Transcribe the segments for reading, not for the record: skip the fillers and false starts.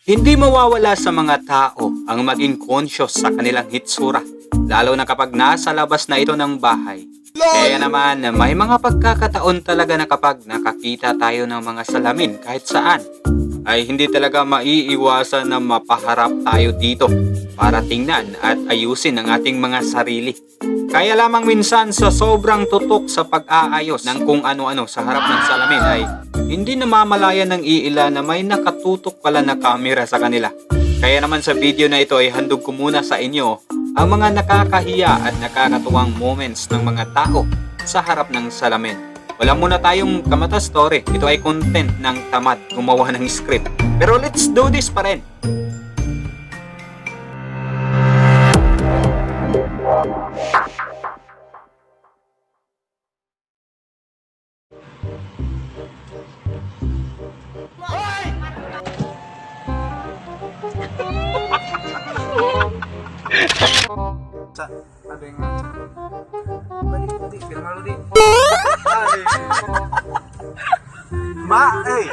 Hindi mawawala sa mga tao ang maging conscious sa kanilang hitsura, lalo na kapag nasa labas na ito ng bahay. Kaya naman, may mga pagkakataon talaga na kapag nakakita tayo ng mga salamin kahit saan, ay hindi talaga maiiwasan na mapaharap tayo dito para tingnan at ayusin ang ating mga sarili. Kaya lamang minsan sa sobrang tutok sa pag-aayos ng kung ano-ano sa harap ng salamin ay hindi namamalayan ng iila na may nakatutok pala na camera sa kanila. Kaya naman sa video na ito ay handog ko muna sa inyo ang mga nakakahiya at nakakatuwang moments ng mga tao sa harap ng salamin. Wala muna tayong kamata story. Ito ay content ng tamad gumawa ng script. Pero let's do this pa rin. Ma, eh.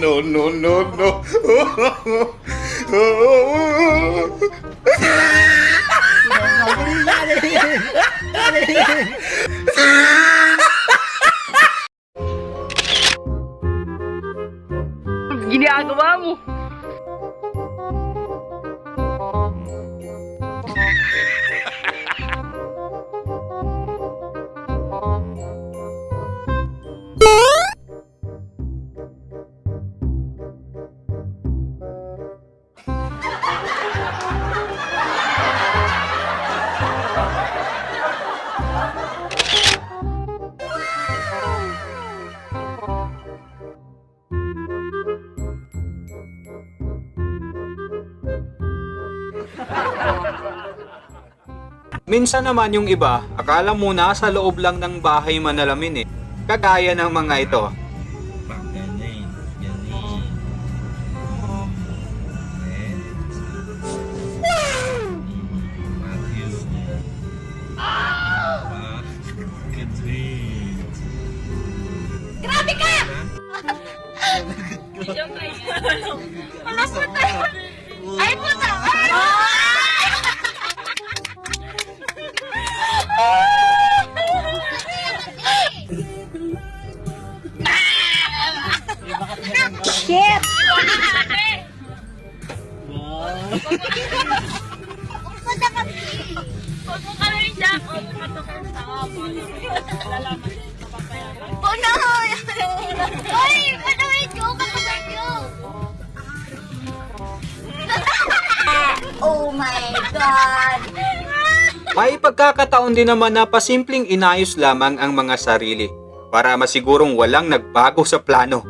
No, no, no, no. Ginagawa mo. Minsan naman yung iba, akala mo nasa loob lang ng bahay manalamin eh. Kagaya ng mga ito. Grabe ka! Wala po tayo. Ay po tayo. Shit! Huwag mo kami dyan. Huwag mo matukang sa kapon. Lalaman din sa papayaran. Oh no! Ay! Panawin ko! Kapagay ko! Oh my God! May pagkakataon din naman na pasimpleng inayos lamang ang mga sarili para masigurong walang nagbago sa plano.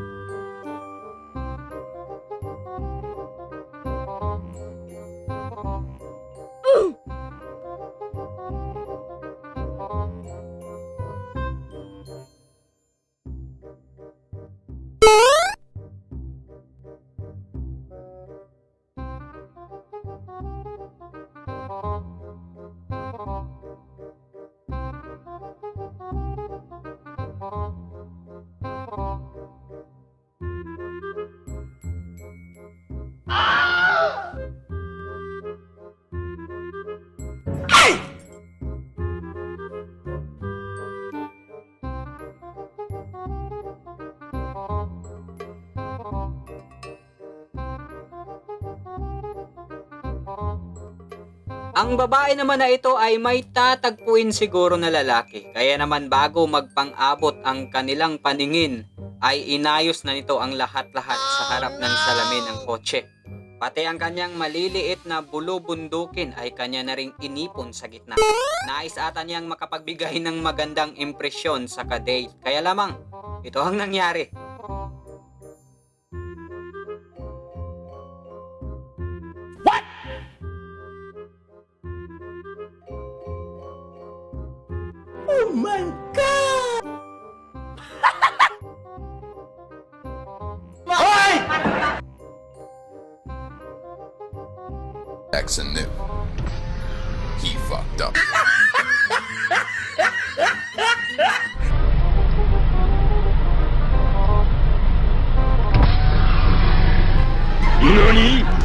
Ang babae naman na ito ay may tatagpuin siguro na lalaki. Kaya naman bago magpang-abot ang kanilang paningin, ay inayos na nito ang lahat-lahat sa harap ng salamin ng kotse. Pati ang kanyang maliliit na bulubundukin ay kanya na ring inipon sa gitna. Nais ata niyang makapagbigay ng magandang impresyon sa kadate. Kaya lamang, ito ang nangyari. Jackson knew. He fucked up. NANI?!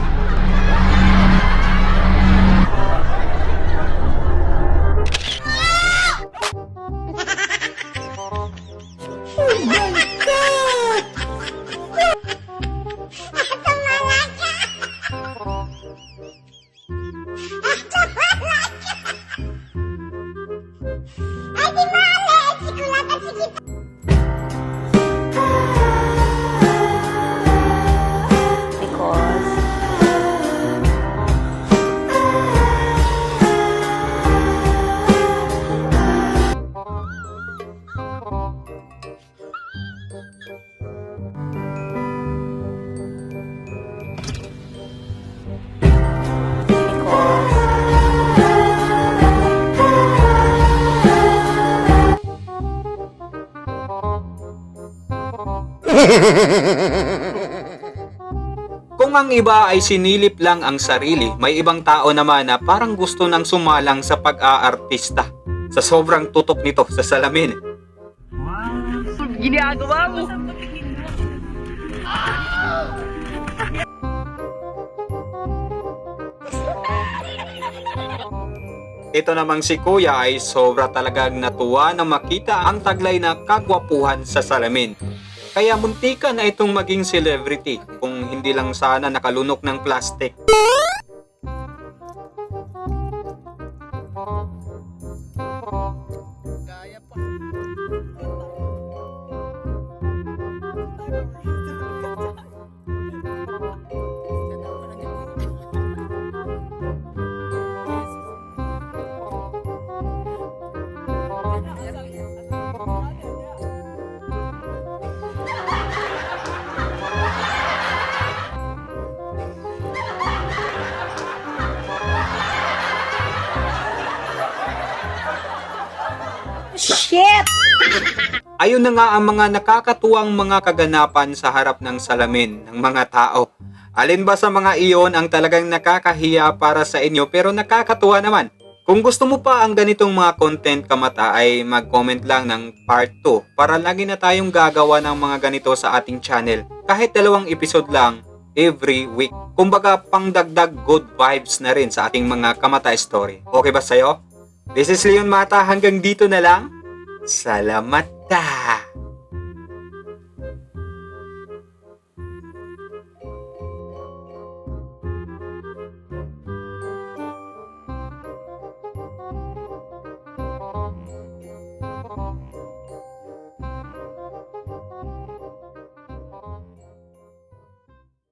Kung ang iba ay sinilip lang ang sarili, may ibang tao naman na parang gusto nang sumalang sa pag-aartista sa sobrang tutok nito sa salamin. Ginagawa mo. Ito namang si Kuya ay sobra talagang natuwa na makita ang taglay na kagwapuhan sa salamin. Kaya muntika na itong maging celebrity kung hindi lang sana nakalunok ng plastic. Shit! Ayun na nga ang mga nakakatuwang mga kaganapan sa harap ng salamin ng mga tao. Alin ba sa mga iyon ang talagang nakakahiya para sa inyo pero nakakatuwa naman? Kung gusto mo pa ang ganitong mga content kamata ay mag-comment lang ng part 2 para lagi na tayong gagawa ng mga ganito sa ating channel. Kahit 2 episode lang every week. Kumbaga pangdagdag good vibes na rin sa ating mga kamata story. Okay ba sa'yo? This is Leon Mata, hanggang dito na lang. Salamat ta!